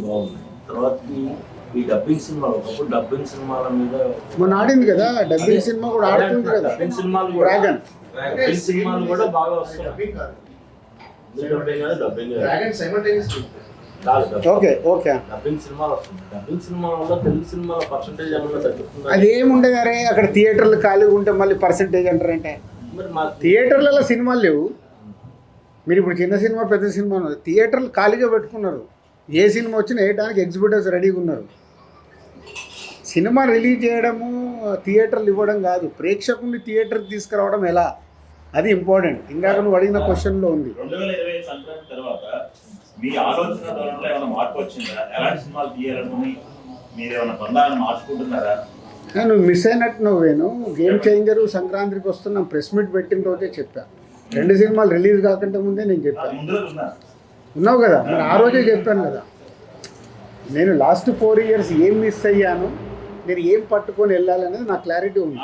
బాగుంది. తర్వాతకి ఈ డబ్బింగ్ సినిమాలు, ఒకప్పుడు డబ్బింగ్ సినిమాల మీద మొన్న ఆడింది కదా, డబ్బింగ్ సినిమా కూడా ఆడుతుంది కదా, డబ్బింగ్ సినిమాలు కూడా డ్రాగన్ డబ్బింగ్ సినిమాలు కూడా బాగా వస్తున్నాయి. డబ్బింగ్ ఓకే ఓకే డబ్బింగ్ సినిమాలు వస్తుంది. డబ్బింగ్ సినిమాల వల్ల తెలుగు సినిమాల పర్సంటేజ్ ఏమన్నా తగ్గుతుంది? అదేముండదు అరే, అక్కడ థియేటర్లు ఖాళీగా ఉంటే మళ్ళీ పర్సంటేజ్ అంటారంటే. మరి మా థియేటర్లలో సినిమాలు లేవు. మీరు ఇప్పుడు చిన్న సినిమా పెద్ద సినిమా థియేటర్లు ఖాళీగా పెట్టుకున్నారు. ఏ సినిమా వచ్చినా వేయడానికి ఎగ్జిబిటర్స్ రెడీగా ఉన్నారు. సినిమా రిలీజ్ చేయడము, థియేటర్లు ఇవ్వడం కాదు, ప్రేక్షకుల్ని థియేటర్కి తీసుకురావడం ఎలా, అది ఇంపార్టెంట్. ఇందాక నువ్వు అడిగిన క్వశ్చన్లో ఉంది. 2025 సంక్రాంతి తర్వాత మీ ఆలోచన ధోరణిలో ఏమైనా మార్పు వచ్చిందా? ఎలాంటి సినిమాలు తీయాలని మీరు ఏమైనా బంధాలను మార్చుకుంటున్నారా? నువ్వు మిస్ అయినట్టు నువ్వేను. గేమ్ చేంజరు సంక్రాంతికి వస్తున్నాం ప్రెస్ మీట్ పెట్టిన రోజే చెప్పా. 2 సినిమాలు రిలీజ్ కాకుండా ముందే నేను చెప్పాను. ఉన్నావు కదా, మరి ఆ రోజే చెప్పాను కదా. నేను లాస్ట్ 4 years ఏం మిస్ అయ్యాను, నేను ఏం పట్టుకొని వెళ్ళాలనేది నాకు క్లారిటీ ఉంది.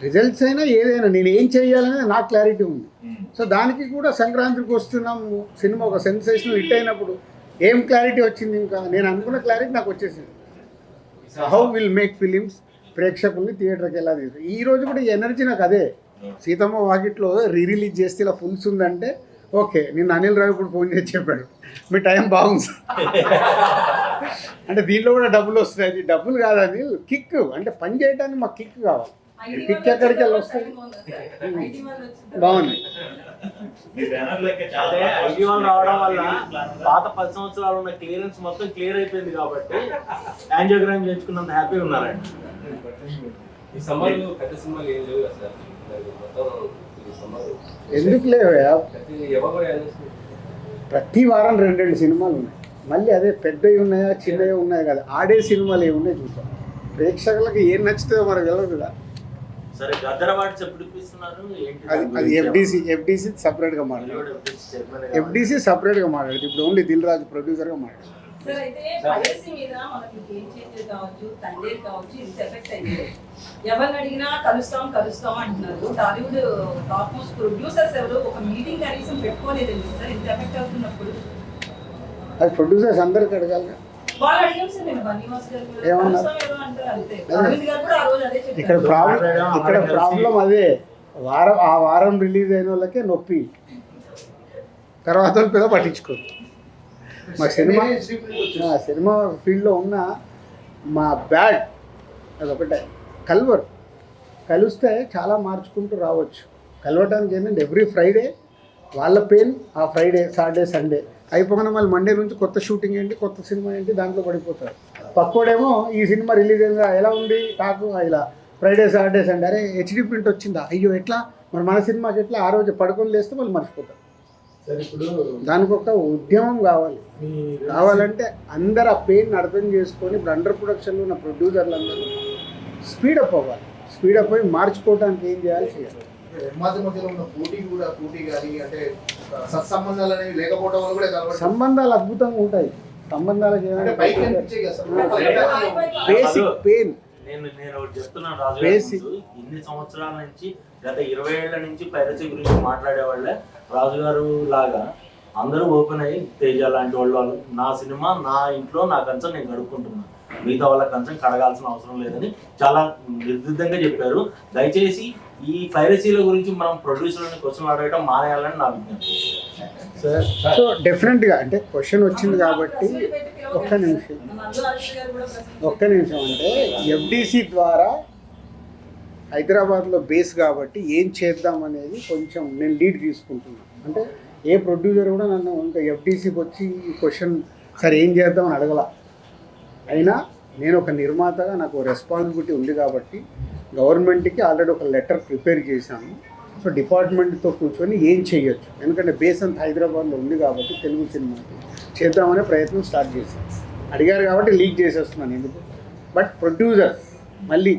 రిజల్ట్స్ అయినా ఏదైనా నేను ఏం చేయాలనేది నాకు క్లారిటీ ఉంది. సో దానికి కూడా సంక్రాంతికి వస్తున్నాము సినిమా ఒక సెన్సేషనల్ హిట్ అయినప్పుడు ఏం క్లారిటీ వచ్చింది? ఇంకా నేను అనుకున్న క్లారిటీ నాకు వచ్చేసింది. హౌ విల్ మేక్ ఫిలిమ్స్, ప్రేక్షకుల్ని థియేటర్కి ఎలా తీసు. ఈ రోజు కూడా ఈ ఎనర్జీ నాకు అదే. సీతమ్మ వాకిట్లో రిలీజ్ చేస్తే ఇలా ఫుల్స్ ఉందంటే ఓకే. నిన్న అనిల్ రావు కూడా ఫోన్ చేసి చెప్పాడు, మీ టైం బాగుంది అంటే దీనిలో కూడా డబ్బులు వస్తాయి. అది డబ్బులు కాదు, అది కిక్. అంటే పని చేయడానికి మాకు కిక్ కావాలి. కిక్ ఎక్కడికి వెళ్ళి వస్తుంది? బాగుంది. రావడం వల్ల పాత 10 సంవత్సరాలు ఉన్న క్లియరెన్స్ మొత్తం క్లియర్ అయిపోయింది కాబట్టి యాంజియోగ్రామ్ చేయించుకున్నంత హ్యాపీగా ఉన్నారండి. ఈ సమ్మర్ పెద్ద సినిమాలు ఏం లేవు కదా సార్? ఎందుకు లేవా? ప్రతి వారం 2 సినిమాలు ఉన్నాయి. మళ్ళీ అదే పెద్దవి ఉన్నాయా చిన్నవి ఉన్నాయా కదా, ఆడే సినిమాలు ఏమున్నాయి చూద్దాం. ప్రేక్షకులకి ఏం నచ్చుతుందో మనకు తెలియదు కదా. సరే, గద్దర వాటి ఎప్పుడు ఇప్పిస్తున్నారు? అది ఎఫ్డిసి సపరేట్గా మాట్లాడు. ఎఫ్డిసి సపరేట్గా మాట్లాడు. ఇప్పుడు ఓన్లీ దిల్ రాజు ప్రొడ్యూసర్గా మాట్లాడు. సార్, అయితే పైరసీ మీద మనకి గేమ్ చేంజర్ కావచ్చు, తండ్రి కావచ్చు, ఇంత ఎఫెక్ట్ అయింది. ఎవరిని అడిగినా కలుస్తాం అంటున్నారు. టాలీవుడ్ టాప్ మోస్ట్ ప్రొడ్యూసర్స్ ఎవరు ఒక మీటింగ్ కనీసం పెట్టుకోలేదు సార్, ఇంత ఎఫెక్ట్ అవుతున్నప్పుడు. అది ప్రొడ్యూసర్స్ అందరికి అడగాలి. వాళ్ళు అడిగాం సార్, నేను బన్నీవాస్ గారు ఏమన్నారు? అంటారు అంతే. అరవింద్ గారు కూడా ఆ రోజు అదే చెప్పారు. ఇక్కడ ప్రాబ్లం అదే. ఆ వారం రిలీజ్ అయిన వాళ్ళకే నొప్పి, తర్వాత పెద్ద పట్టించుకోరు. మా సినిమా ఫీల్డ్లో ఉన్న మా బ్యాడ్ అదొకటే. కలిస్తే చాలా మార్చుకుంటూ రావచ్చు. కలవటానికి ఏంటంటే ఎవ్రీ ఫ్రైడే వాళ్ళ పెయిన్, ఆ ఫ్రైడే సాటర్డే సండే అయిపోగానే మళ్ళీ మండే నుంచి కొత్త షూటింగ్ ఏంటి, కొత్త సినిమా ఏంటి, దాంట్లో పడిపోతారు. పక్కోడేమో ఈ సినిమా రిలీజ్ అయిందా, ఎలా ఉంది టాకు, ఇలా ఫ్రైడే సాటర్డే సండే, అరే హెచ్డి ప్రింట్ వచ్చిందా, అయ్యో ఎట్లా, మరి మన సినిమాకి ఎట్లా, ఆ రోజు పడుకొని లేస్తే వాళ్ళు మర్చిపోతారు. దానికి ఒక ఉద్యమం కావాలంటే అందరు ఆ పెయిన్ అర్థం చేసుకొని ఇప్పుడు అండర్ ప్రొడక్షన్లో ఉన్న ప్రొడ్యూసర్లు అందరూ స్పీడప్ అవ్వాలి. స్పీడప్ అయ్యి మార్చుకోవడానికి ఏం చేయాలి. సంబంధాలు అద్భుతంగా ఉంటాయి. సంబంధాలకు బేసిక్ పెయిన్. నేను ఒకటి చెప్తున్నాను రాజు, ఇన్ని సంవత్సరాల నుంచి గత 20 ఏళ్ల నుంచి పైరసీ గురించి మాట్లాడే వాళ్ళే రాజుగారు లాగా అందరూ ఓపెన్ అయ్యి తేజ లాంటి వాళ్ళు నా సినిమా నా ఇంట్లో నా కంచం నేను కడుక్కుంటున్నాను, మిగతా వాళ్ళ కంచం కడగాల్సిన అవసరం లేదని చాలా నిర్దిష్టంగా చెప్పారు. దయచేసి ఈ పైరసీల గురించి మనం ప్రొడ్యూసర్ని క్వశ్చన్ అడగడం మానేయాలని నా విజ్ఞప్తి. సో డెఫినెట్గా అంటే క్వశ్చన్ వచ్చింది కాబట్టి ఒక్క నిమిషం అంటే ఎఫ్డిసి ద్వారా హైదరాబాద్లో బేస్ కాబట్టి ఏం చేద్దాం అనేది కొంచెం నేను లీడ్ తీసుకుంటున్నాను. అంటే ఏ ప్రొడ్యూసర్ కూడా నన్ను ఇంకా ఎఫ్డిసికి వచ్చి ఈ క్వశ్చన్ సరే ఏం చేద్దామని అడగల. అయినా నేను ఒక నిర్మాతగా నాకు రెస్పాన్సిబిలిటీ ఉంది కాబట్టి గవర్నమెంట్కి ఆల్రెడీ ఒక లెటర్ ప్రిపేర్ చేశాను. సో డిపార్ట్మెంట్తో కూర్చొని ఏం చేయొచ్చు, ఎందుకంటే బేస్ అంతా హైదరాబాద్లో ఉంది కాబట్టి తెలుగు సినిమాకి చేద్దామనే ప్రయత్నం స్టార్ట్ చేశాను. అడిగారు కాబట్టి లీక్ చేసేస్తున్నాను ఎందుకు. బట్ ప్రొడ్యూసర్స్ మళ్ళీ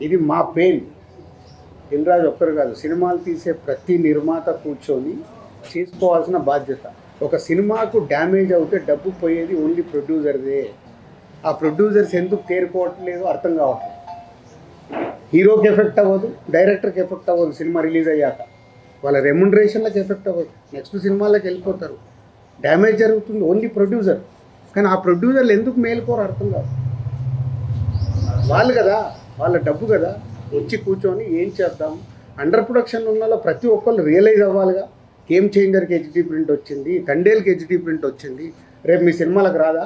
ఇది మా పెయిన్. దిల్ రాజు ఒక్కరు కాదు, సినిమాలు తీసే ప్రతి నిర్మాత కూర్చొని చేసుకోవాల్సిన బాధ్యత. ఒక సినిమాకు డ్యామేజ్ అవుతే డబ్బు పోయేది ఓన్లీ ప్రొడ్యూసర్దే. ఆ ప్రొడ్యూసర్స్ ఎందుకు తేరుకోవట్లేదు అర్థం కావట్లేదు. హీరోకి ఎఫెక్ట్ అవ్వదు, డైరెక్టర్కి ఎఫెక్ట్ అవ్వదు. సినిమా రిలీజ్ అయ్యాక వాళ్ళ రెమ్యునరేషన్లకు ఎఫెక్ట్ అవ్వదు, నెక్స్ట్ సినిమాలకు వెళ్ళిపోతారు. డ్యామేజ్ జరుగుతుంది ఓన్లీ ప్రొడ్యూసర్. కానీ ఆ ప్రొడ్యూసర్లు ఎందుకు మేలుకోరు అర్థం కాదు. వాళ్ళు కదా, వాళ్ళ డబ్బు కదా, వచ్చి కూర్చొని ఏం చేద్దాం, అండర్ ప్రొడక్షన్ ఉన్న ప్రతి ఒక్కళ్ళు రియలైజ్ అవ్వాలిగా. గేమ్ చేంజర్కి హెచ్డీ ప్రింట్ వచ్చింది, తండేల్కి హెచ్డీ ప్రింట్ వచ్చింది, రేపు మీ సినిమాలకు రాదా?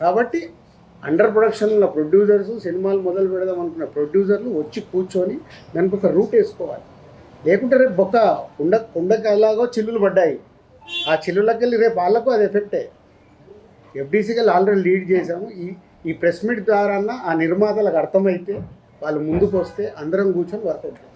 కాబట్టి అండర్ ప్రొడక్షన్ ఉన్న ప్రొడ్యూసర్స్, సినిమాలు మొదలు పెడదాం అనుకున్న ప్రొడ్యూసర్లు వచ్చి కూర్చొని దానికి ఒక రూట్ వేసుకోవాలి. లేకుంటే రేపు ఒక కుండకి ఎలాగో చిల్లులు పడ్డాయి, ఆ చిల్లులకి వెళ్ళి రేపు వాళ్ళకు అది ఎఫెక్టే. ఎఫ్డీసీకి వెళ్ళి ఆల్రెడీ లీడ్ చేసాము. ఈ ప్రెస్ మీట్ ద్వారా ఆ నిర్మాతలకు అర్థమైతే వాళ్ళు ముందుకు వస్తే అందరం కూర్చొని వర్క్ అవుతాం.